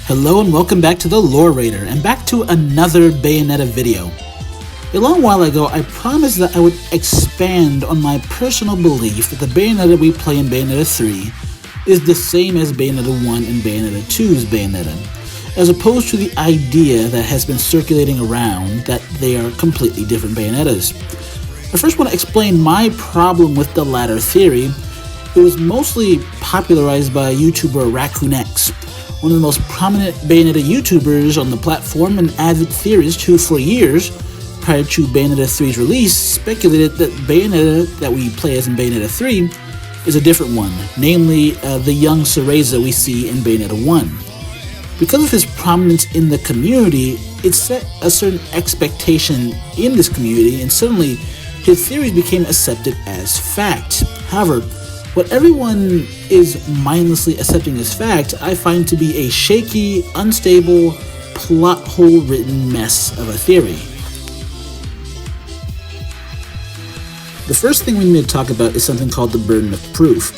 Hello and welcome back to the Lore Raider, and back to another Bayonetta video. A long while ago, I promised that I would expand on my personal belief that the Bayonetta we play in Bayonetta 3 is the same as Bayonetta 1 and Bayonetta 2's Bayonetta, as opposed to the idea that has been circulating around that they are completely different Bayonettas. I first want to explain my problem with the latter theory. It was mostly popularized by YouTuber Rakunx, one of the most prominent Bayonetta YouTubers on the platform and avid theorist who for years, prior to Bayonetta 3's release, speculated that Bayonetta that we play as in Bayonetta 3 is a different one, namely the young Cereza we see in Bayonetta 1. Because of his prominence in the community, it set a certain expectation in this community, and suddenly his theories became accepted as fact. However, what everyone is mindlessly accepting as fact, I find to be a shaky, unstable, plot hole-ridden mess of a theory. The first thing we need to talk about is something called the burden of proof.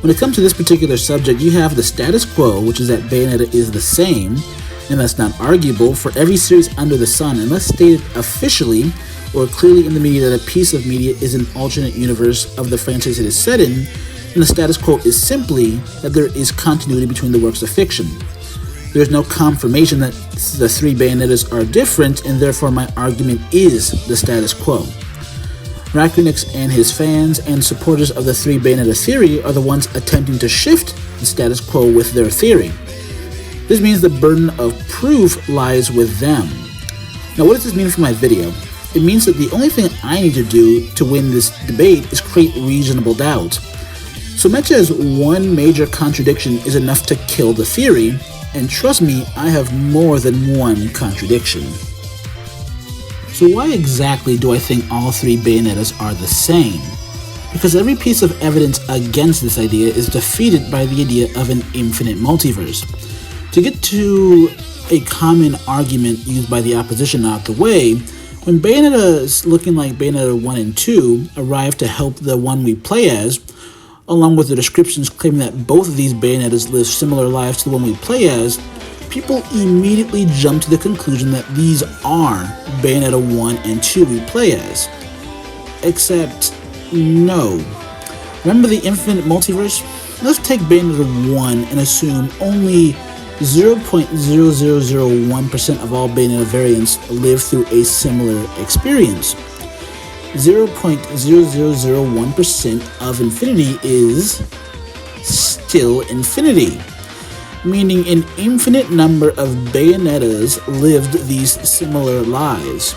When it comes to this particular subject, you have the status quo, which is that Bayonetta is the same, and that's not arguable for every series under the sun, unless stated officially or clearly in the media that a piece of media is an alternate universe of the franchise it is set in, and the status quo is simply that there is continuity between the works of fiction. There is no confirmation that the three Bayonettas are different, and therefore my argument is the status quo. Rakunx and his fans and supporters of the three Bayonetta theory are the ones attempting to shift the status quo with their theory. This means the burden of proof lies with them. Now, what does this mean for my video? It means that the only thing I need to do to win this debate is create reasonable doubt. So much as one major contradiction is enough to kill the theory, and trust me, I have more than one contradiction. So why exactly do I think all three Bayonettas are the same? Because every piece of evidence against this idea is defeated by the idea of an infinite multiverse. To get to a common argument used by the opposition out the way, when Bayonettas looking like Bayonetta 1 and 2 arrive to help the one we play as, along with the descriptions claiming that both of these Bayonettas live similar lives to the one we play as, people immediately jump to the conclusion that these are Bayonetta 1 and 2 we play as. Except, no. Remember the infinite multiverse? Let's take Bayonetta 1 and assume only 0.0001% of all Bayonetta variants live through a similar experience. 0.0001% of infinity is still infinity, meaning an infinite number of Bayonettas lived these similar lives.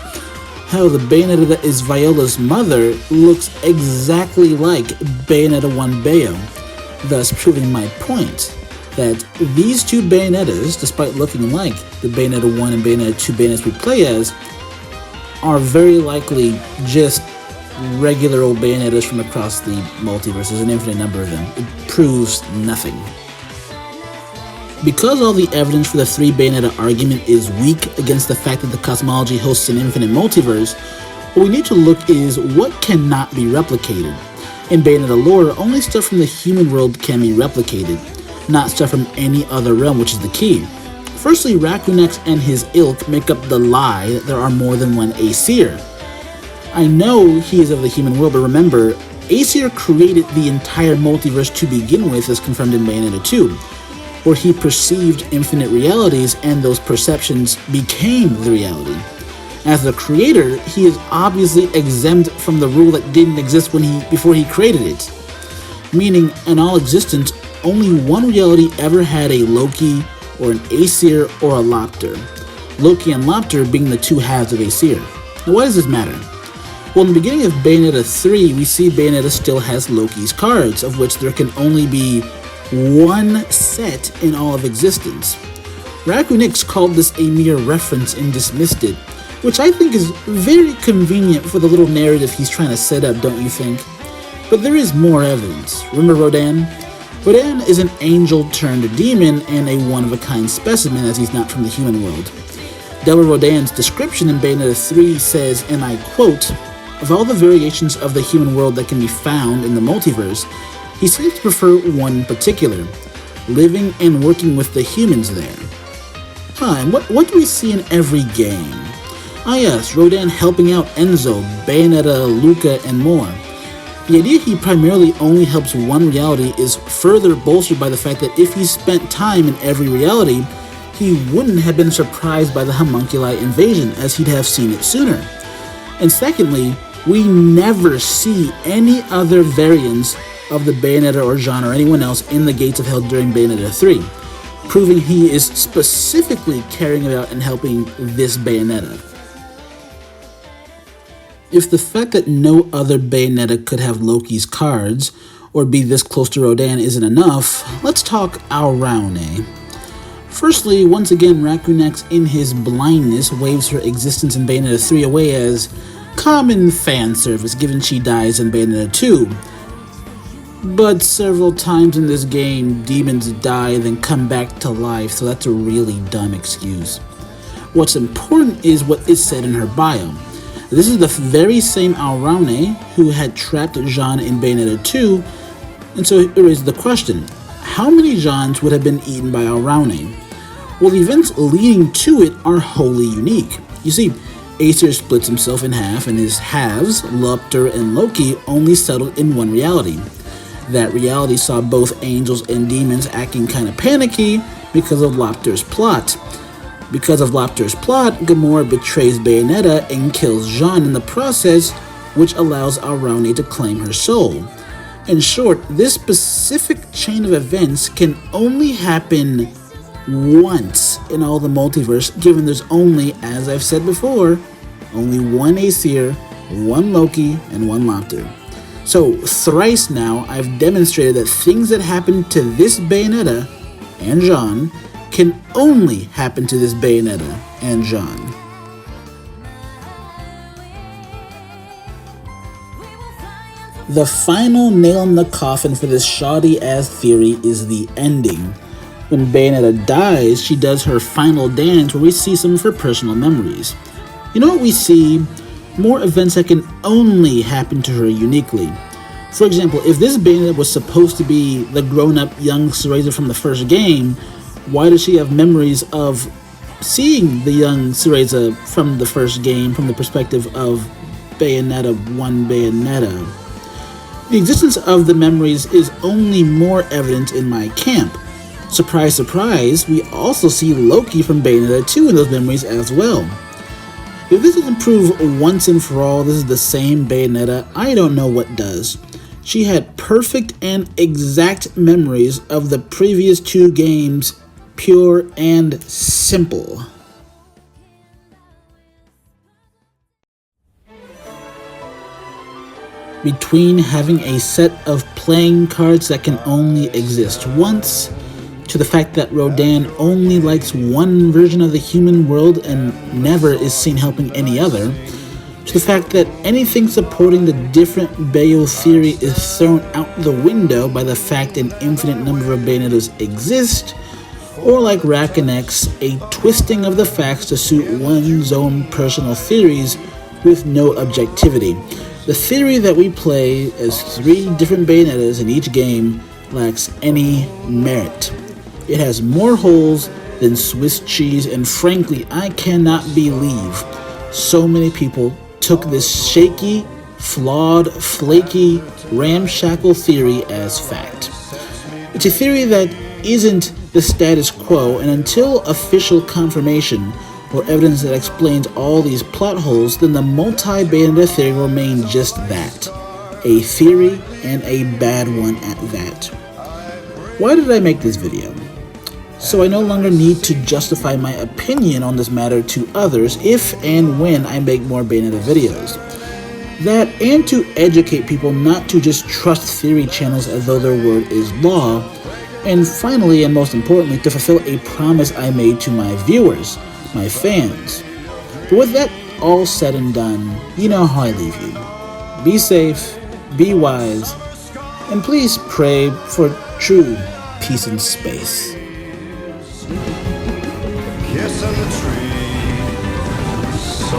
Hell, the Bayonetta that is Viola's mother looks exactly like Bayonetta 1 Bayo, thus proving my point that these two Bayonettas, despite looking like the Bayonetta 1 and Bayonetta 2 Bayonettas we play as, are very likely just regular old Bayonettas from across the multiverse. There's an infinite number of them. It proves nothing. Because all the evidence for the three Bayonetta argument is weak against the fact that the cosmology hosts an infinite multiverse, what we need to look is what cannot be replicated. In Bayonetta lore, only stuff from the human world can be replicated, not stuff from any other realm, which is the key. Firstly, Rakunx and his ilk make up the lie that there are more than one Aesir. I know he is of the human world, but remember, Aesir created the entire multiverse to begin with, as confirmed in Bayonetta 2, where he perceived infinite realities and those perceptions became the reality. As the creator, he is obviously exempt from the rule that didn't exist before he created it. Meaning, in all existence, only one reality ever had a Loki, or an Aesir, or a Lopter. Loki and Lopter being the two halves of Aesir. Now why does this matter? Well, in the beginning of Bayonetta 3, we see Bayonetta still has Loki's cards, of which there can only be one set in all of existence. Rakunx called this a mere reference and dismissed it, which I think is very convenient for the little narrative he's trying to set up, don't you think? But there is more evidence. Remember Rodin? Rodin is an angel turned demon and a one-of-a-kind specimen, as he's not from the human world. Double Rodin's description in Bayonetta 3 says, and I quote, "Of all the variations of the human world that can be found in the multiverse, he seems to prefer one in particular, living and working with the humans there. Hi, and what do we see in every game? Ah yes, Rodin helping out Enzo, Bayonetta, Luca, and more. The idea he primarily only helps one reality is further bolstered by the fact that if he spent time in every reality, he wouldn't have been surprised by the homunculi invasion as he'd have seen it sooner. And secondly, we never see any other variants of the Bayonetta or Jean or anyone else in the Gates of Hell during Bayonetta 3, proving he is specifically caring about and helping this Bayonetta. If the fact that no other Bayonetta could have Loki's cards, or be this close to Rodin isn't enough, let's talk Alraune. Firstly, once again, Rakunx in his blindness waves her existence in Bayonetta 3 away as common fan service given she dies in Bayonetta 2. But several times in this game, demons die then come back to life, so that's a really dumb excuse. What's important is what is said in her bio. This is the very same Alraune who had trapped Jean in Bayonetta 2, and so it raises the question, how many Jeans would have been eaten by Alraune? Well, the events leading to it are wholly unique. You see, Aesir splits himself in half, and his halves, Lupter and Loki, only settled in one reality. That reality saw both angels and demons acting kinda panicky because of Lupter's plot. Because of Lupter's plot, Gamora betrays Bayonetta and kills Jean in the process, which allows Alraune to claim her soul. In short, this specific chain of events can only happen once in all the multiverse, given there's only, as I've said before, only one Aesir, one Loki, and one Lupter. So, thrice now, I've demonstrated that things that happen to this Bayonetta and Jean can only happen to this Bayonetta and Jean. The final nail in the coffin for this shoddy-ass theory is the ending. When Bayonetta dies, she does her final dance where we see some of her personal memories. You know what we see? More events that can only happen to her uniquely. For example, if this Bayonetta was supposed to be the grown-up young Cereza from the first game, why does she have memories of seeing the young Cereza from the first game from the perspective of Bayonetta 1 Bayonetta? The existence of the memories is only more evident in my camp. Surprise, surprise, we also see Loki from Bayonetta 2 in those memories as well. If this doesn't prove once and for all this is the same Bayonetta, I don't know what does. She had perfect and exact memories of the previous two games, pure and simple. Between having a set of playing cards that can only exist once, to the fact that Rodin only likes one version of the human world and never is seen helping any other, to the fact that anything supporting the different Bayo theory is thrown out the window by the fact an infinite number of Bayonettas exist, or like Rakunx, a twisting of the facts to suit one's own personal theories with no objectivity. The theory that we play as 3 different Bayonettas in each game lacks any merit. It has more holes than Swiss cheese, and frankly, I cannot believe so many people took this shaky, flawed, flaky, ramshackle theory as fact. It's a theory that isn't the status quo, and until official confirmation or evidence that explains all these plot holes, then the multi-Bayonetta theory will remain just that. A theory, and a bad one at that. Why did I make this video? So I no longer need to justify my opinion on this matter to others if and when I make more Bayonetta videos. That, and to educate people not to just trust theory channels as though their word is law. And finally, and most importantly, to fulfill a promise I made to my viewers, my fans. But with that all said and done, you know how I leave you. Be safe, be wise, and please pray for true peace and space. Kiss on the tree, so